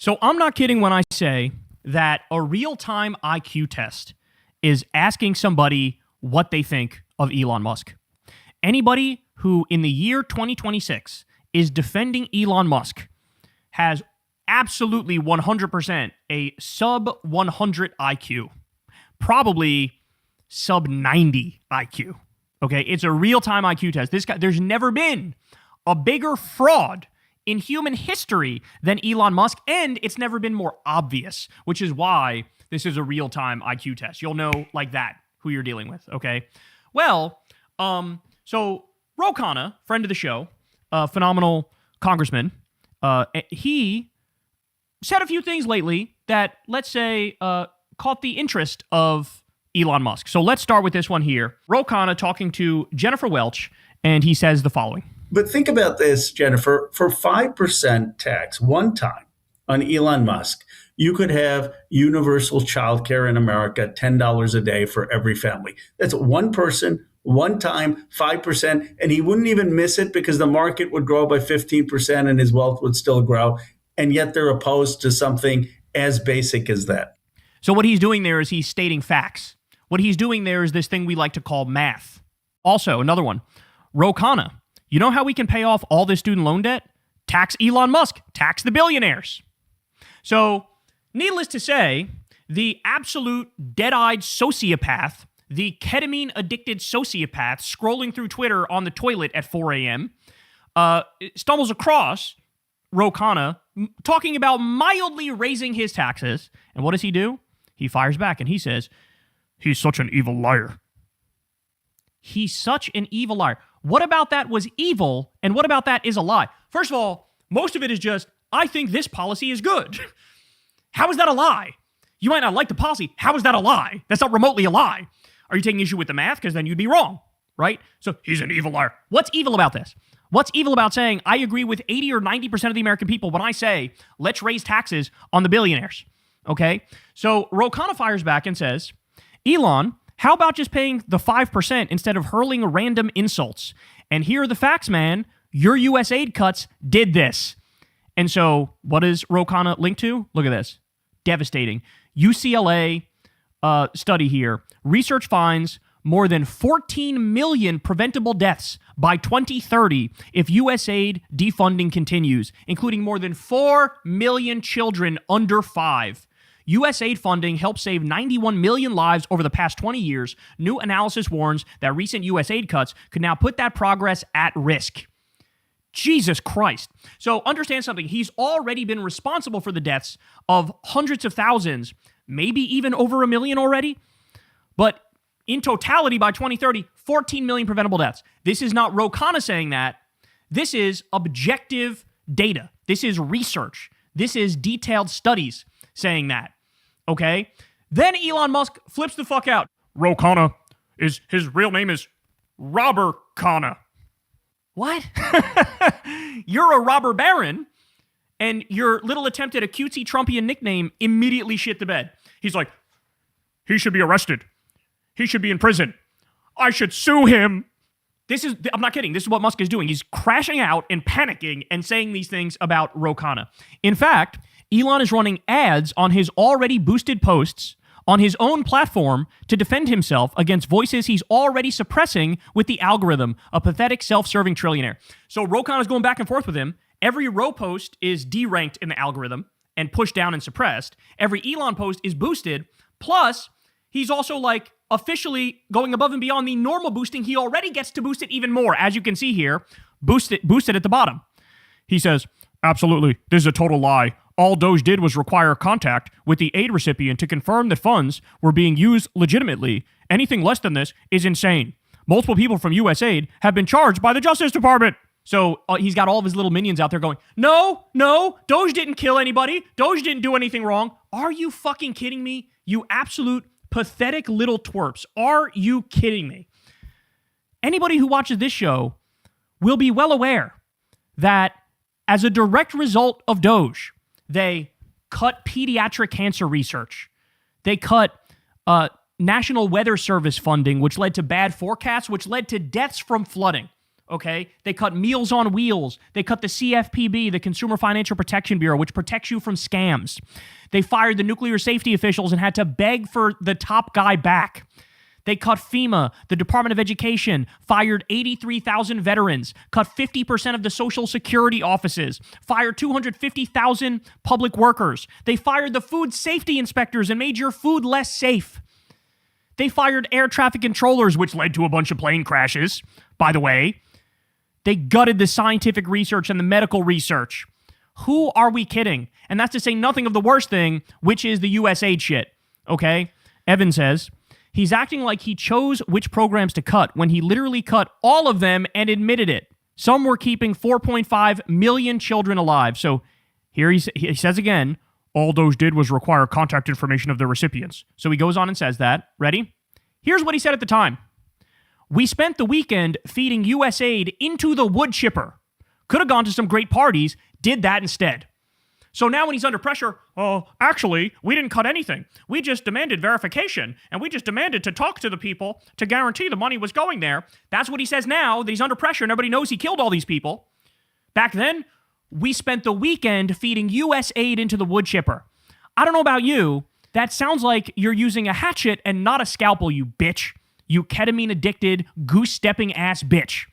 So I'm not kidding when I say that a real-time IQ test is asking somebody what they think of Elon Musk. Anybody who in the year 2026 is defending Elon Musk has absolutely 100% a sub 100 IQ, probably sub 90 IQ. Okay, it's a real-time IQ test. This guy, there's never been a bigger fraud in human history than Elon Musk, and it's never been more obvious, which is why this is a real-time IQ test. You'll know like that who you're dealing with, okay? Well, so Ro Khanna, friend of the show, phenomenal congressman, he said a few things lately that, let's say, caught the interest of Elon Musk. So let's start with this one here. Ro Khanna talking to Jennifer Welch, and he says the following. But think about this, Jennifer. For 5% tax one time on Elon Musk, you could have universal childcare in America, $10 a day for every family. That's one person, one time, 5%, and he wouldn't even miss it because the market would grow by 15% and his wealth would still grow. And yet they're opposed to something as basic as that. So what he's doing there is he's stating facts. What he's doing there is this thing we like to call math. Also, another one, Ro Khanna. You know how we can pay off all this student loan debt? Tax Elon Musk. Tax the billionaires. So, needless to say, the absolute dead-eyed sociopath, the ketamine-addicted sociopath scrolling through Twitter on the toilet at 4 a.m., stumbles across Ro Khanna talking about mildly raising his taxes. And what does he do? He fires back and he says, he's such an evil liar. He's such an evil liar. What about that was evil, and what about that is a lie? First of all, most of it is just, I think this policy is good. How is that a lie? You might not like the policy. How is that a lie? That's not remotely a lie. Are you taking issue with the math? Because then you'd be wrong, right? So he's an evil liar. What's evil about this? What's evil about saying, I agree with 80 or 90% of the American people when I say, let's raise taxes on the billionaires, okay? So Ro Khanna fires back and says, Elon, how about just paying the 5% instead of hurling random insults? And here are the facts, man. Your U.S. aid cuts did this. And so what is Ro Khanna linked to? Look at this. Devastating. UCLA study here. Research finds more than 14 million preventable deaths by 2030 if U.S. aid defunding continues, including more than 4 million children under 5. U.S. aid funding helped save 91 million lives over the past 20 years. New analysis warns that recent U.S. aid cuts could now put that progress at risk. Jesus Christ. So understand something. He's already been responsible for the deaths of hundreds of thousands, maybe even over a million already. But in totality, by 2030, 14 million preventable deaths. This is not Ro Khanna saying that. This is objective data. This is research. This is detailed studies saying that. Okay? Then Elon Musk flips the fuck out. Ro Khanna, his real name is Robber Khanna. What? You're a robber baron, and your little attempt at a cutesy Trumpian nickname immediately shit the bed. He's like, he should be arrested. He should be in prison. I should sue him. I'm not kidding. This is what Musk is doing. He's crashing out and panicking and saying these things about Ro Khanna. In fact, Elon is running ads on his already boosted posts on his own platform to defend himself against voices he's already suppressing with the algorithm, a pathetic self-serving trillionaire. So Ro Khanna is going back and forth with him. Every Ro post is deranked in the algorithm and pushed down and suppressed. Every Elon post is boosted. Plus, he's also like officially going above and beyond the normal boosting. He already gets to boost it even more. As you can see here, boosted at the bottom. He says, absolutely, this is a total lie. All Doge did was require contact with the aid recipient to confirm that funds were being used legitimately. Anything less than this is insane. Multiple people from USAID have been charged by the Justice Department. So he's got all of his little minions out there going, no, Doge didn't kill anybody. Doge didn't do anything wrong. Are you fucking kidding me? You absolute pathetic little twerps. Are you kidding me? Anybody who watches this show will be well aware that as a direct result of Doge, they cut pediatric cancer research. They cut National Weather Service funding, which led to bad forecasts, which led to deaths from flooding. Okay? They cut Meals on Wheels. They cut the CFPB, the Consumer Financial Protection Bureau, which protects you from scams. They fired the nuclear safety officials and had to beg for the top guy back. They cut FEMA, the Department of Education, fired 83,000 veterans, cut 50% of the Social Security offices, fired 250,000 public workers. They fired the food safety inspectors and made your food less safe. They fired air traffic controllers, which led to a bunch of plane crashes, by the way. They gutted the scientific research and the medical research. Who are we kidding? And that's to say nothing of the worst thing, which is the USAID shit, okay? Evan says, he's acting like he chose which programs to cut when he literally cut all of them and admitted it. Some were keeping 4.5 million children alive. So here he says again, all those did was require contact information of the recipients. So he goes on and says that. Ready? Here's what he said at the time. We spent the weekend feeding USAID into the wood chipper. Could have gone to some great parties, did that instead. So now when he's under pressure, actually, we didn't cut anything. We just demanded verification, and we just demanded to talk to the people to guarantee the money was going there. That's what he says now, that he's under pressure and everybody knows he killed all these people. Back then, we spent the weekend feeding USAID into the wood chipper. I don't know about you, that sounds like you're using a hatchet and not a scalpel, you bitch. You ketamine-addicted, goose-stepping ass bitch.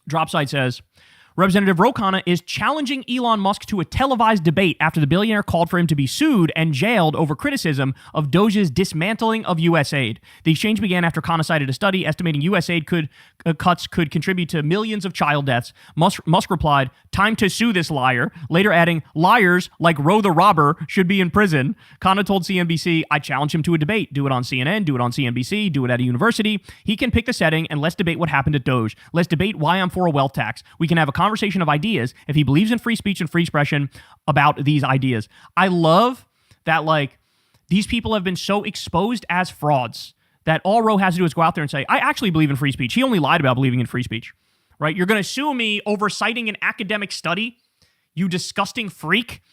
Dropside says, Representative Ro Khanna is challenging Elon Musk to a televised debate after the billionaire called for him to be sued and jailed over criticism of Doge's dismantling of USAID. The exchange began after Khanna cited a study estimating USAID cuts could contribute to millions of child deaths. Musk replied, time to sue this liar, later adding, liars like Ro the robber should be in prison. Khanna told CNBC, I challenge him to a debate. Do it on CNN, do it on CNBC, do it at a university. He can pick the setting and let's debate what happened at Doge. Let's debate why I'm for a wealth tax. We can have a conversation of ideas if he believes in free speech and free expression about these ideas. I love that, like, these people have been so exposed as frauds that all Ro has to do is go out there and say, I actually believe in free speech. He only lied about believing in free speech, right? You're going to sue me over citing an academic study, you disgusting freak.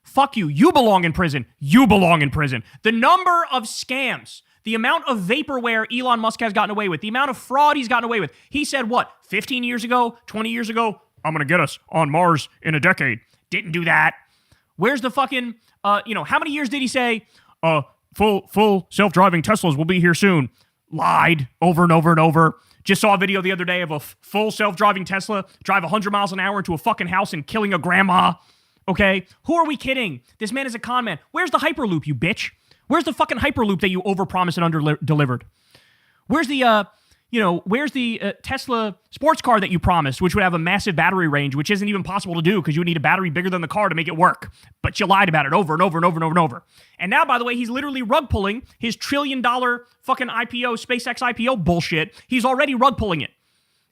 Fuck you. You belong in prison. You belong in prison. The number of scams, the amount of vaporware Elon Musk has gotten away with, the amount of fraud he's gotten away with. He said, what, 15 years ago, 20 years ago, I'm going to get us on Mars in a decade. Didn't do that. Where's the fucking, how many years did he say, full self-driving Teslas will be here soon? Lied over and over and over. Just saw a video the other day of a full self-driving Tesla drive 100 miles an hour into a fucking house and killing a grandma. Okay? Who are we kidding? This man is a con man. Where's the Hyperloop, you bitch? Where's the fucking Hyperloop that you overpromised and under-delivered? Where's the, Tesla sports car that you promised, which would have a massive battery range, which isn't even possible to do because you would need a battery bigger than the car to make it work. But you lied about it over and over and over and over and over. And now, by the way, he's literally rug pulling his $1 trillion fucking IPO, SpaceX IPO bullshit. He's already rug pulling it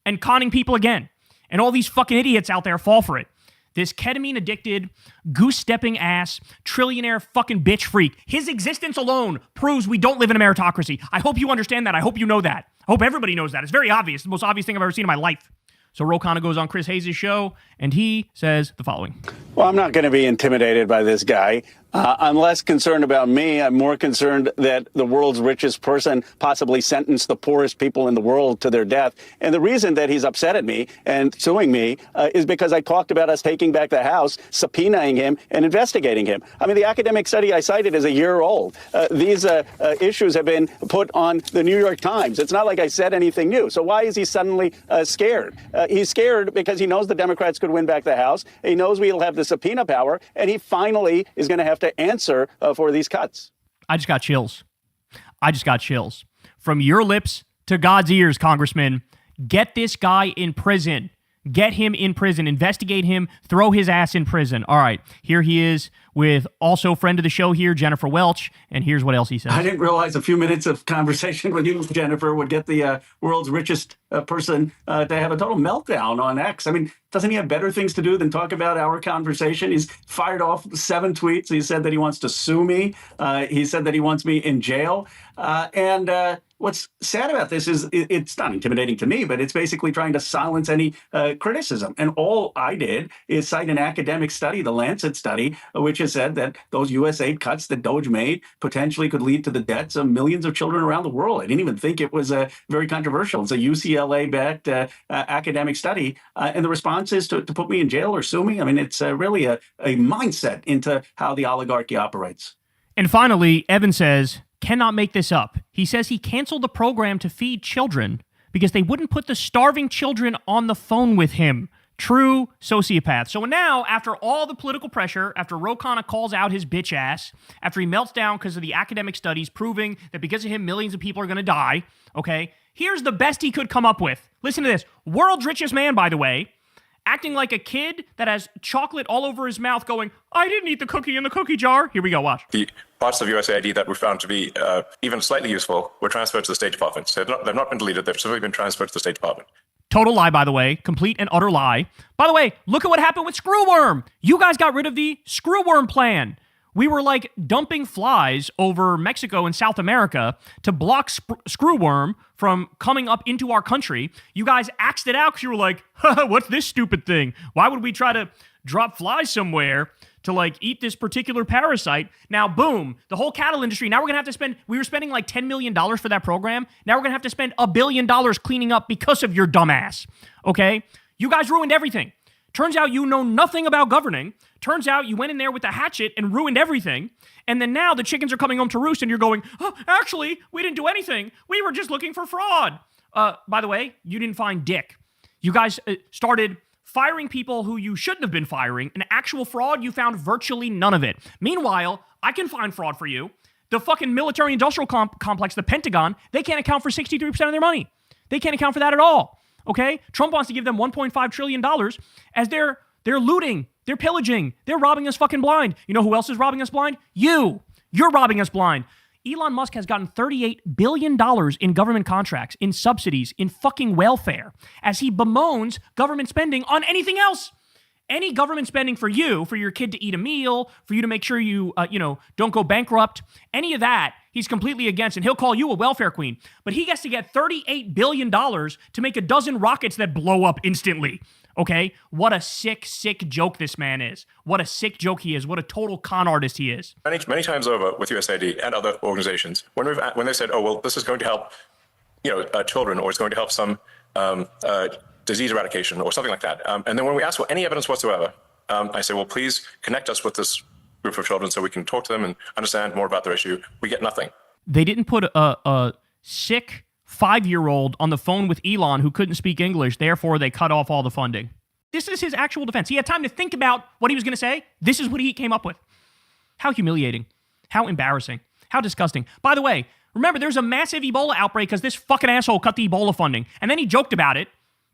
and conning people again. And all these fucking idiots out there fall for it. This ketamine-addicted, goose-stepping ass, trillionaire fucking bitch freak. His existence alone proves we don't live in a meritocracy. I hope you understand that. I hope you know that. I hope everybody knows that. It's very obvious. The most obvious thing I've ever seen in my life. So Ro Khanna goes on Chris Hayes' show, and he says the following. Well, I'm not going to be intimidated by this guy. I'm less concerned about me. I'm more concerned that the world's richest person possibly sentenced the poorest people in the world to their death. And the reason that he's upset at me and suing me is because I talked about us taking back the House, subpoenaing him, and investigating him. I mean, the academic study I cited is a year old. These issues have been put on the New York Times. It's not like I said anything new. So why is he suddenly scared? He's scared because he knows the Democrats could win back the House. He knows we'll have the subpoena power, and he finally is going to have to answer for these cuts. I just got chills. From your lips to God's ears, Congressman. Get this guy in prison. Get him in prison. Investigate him. Throw his ass in prison. All right. Here he is with also friend of the show here, Jennifer Welch. And here's what else he says. I didn't realize a few minutes of conversation with you, Jennifer, would get the world's richest person to have a total meltdown on X. I mean, doesn't he have better things to do than talk about our conversation? He's fired off 7 tweets. He said that he wants to sue me. He said that he wants me in jail. what's sad about this is it's not intimidating to me, but it's basically trying to silence any criticism. And all I did is cite an academic study, the Lancet study, which has said that those USAID cuts that Doge made potentially could lead to the deaths of millions of children around the world. I didn't even think it was very controversial. It's a UCLA-backed academic study. And the response is to put me in jail or sue me. I mean, it's really a mindset into how the oligarchy operates. And finally, Evan says, cannot make this up. He says he canceled the program to feed children because they wouldn't put the starving children on the phone with him. True sociopath. So now, after all the political pressure, after Khanna calls out his bitch ass, after he melts down because of the academic studies proving that because of him, millions of people are going to die, okay, here's the best he could come up with. Listen to this. World's richest man, by the way, acting like a kid that has chocolate all over his mouth going, I didn't eat the cookie in the cookie jar. Here we go, watch. The parts of USAID that were found to be even slightly useful were transferred to the State Department. So they've not been deleted. They've simply been transferred to the State Department. Total lie, by the way. Complete and utter lie. By the way, look at what happened with Screwworm. You guys got rid of the Screwworm plan. We were like dumping flies over Mexico and South America to block Screwworm from coming up into our country. You guys axed it out because you were like, what's this stupid thing? Why would we try to drop flies somewhere to like eat this particular parasite? Now, boom, the whole cattle industry. Now we're going to have to spend, we were spending like $10 million for that program. Now we're going to have to spend $1 billion cleaning up because of your dumbass. Okay? You guys ruined everything. Turns out you know nothing about governing. Turns out you went in there with a hatchet and ruined everything. And then now the chickens are coming home to roost and you're going, oh, actually, we didn't do anything. We were just looking for fraud. By the way, you didn't find dick. You guys started firing people who you shouldn't have been firing. An actual fraud, you found virtually none of it. Meanwhile, I can find fraud for you. The fucking military-industrial complex, the Pentagon, they can't account for 63% of their money. They can't account for that at all. Okay? Trump wants to give them $1.5 trillion as they're looting, they're pillaging, they're robbing us fucking blind. You know who else is robbing us blind? You. You're robbing us blind. Elon Musk has gotten $38 billion in government contracts, in subsidies, in fucking welfare, as he bemoans government spending on anything else. Any government spending for you, for your kid to eat a meal, for you to make sure you, don't go bankrupt, any of that, he's completely against, and he'll call you a welfare queen. But he gets to get $38 billion to make a dozen rockets that blow up instantly. Okay? What a sick, sick joke this man is. What a sick joke he is. What a total con artist he is. Many times over with USAID and other organizations, when they said, oh, well, this is going to help, children, or it's going to help some disease eradication or something like that. And then when we ask for any evidence whatsoever, I say, well, please connect us with this group of children so we can talk to them and understand more about their issue. We get nothing. They didn't put a sick 5-year-old on the phone with Elon who couldn't speak English, therefore they cut off all the funding. This is his actual defense. He had time to think about what he was going to say. This is what he came up with. How humiliating. How embarrassing. How disgusting. By the way, remember, there's a massive Ebola outbreak because this fucking asshole cut the Ebola funding. And then he joked about it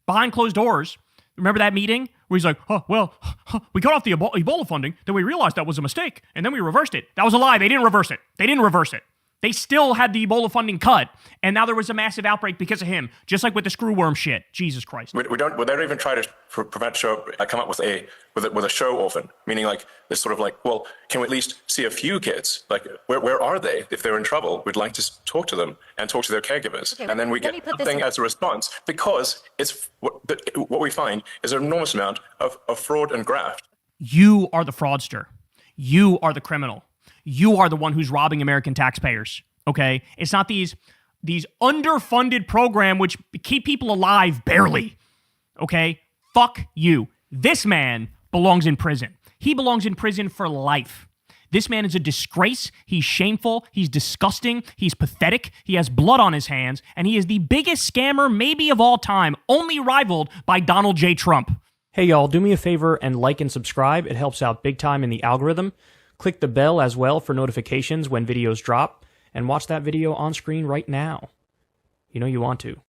behind closed doors. Remember that meeting where he's like, we cut off the Ebola funding, then we realized that was a mistake, and then we reversed it. That was a lie. They didn't reverse it. They still had the Ebola funding cut, and now there was a massive outbreak because of him, just like with the Screwworm shit. Jesus Christ. We don't even try to come up with a show orphan, meaning like this sort of like, well, can we at least see a few kids? Like, where are they? If they're in trouble, we'd like to talk to them and talk to their caregivers. Okay, and then we get something as a response, because it's what we find is an enormous amount of fraud and graft. You are the fraudster. You are the criminal. You are the one who's robbing American taxpayers, okay? It's not these underfunded program which keep people alive barely, okay? Fuck you. This man belongs in prison. He belongs in prison for life. This man is a disgrace. He's shameful. He's disgusting. He's pathetic. He has blood on his hands, and he is the biggest scammer maybe of all time, only rivaled by Donald J. Trump. Hey, y'all, do me a favor and like and subscribe. It helps out big time in the algorithm. Click the bell as well for notifications when videos drop, and watch that video on screen right now. You know you want to.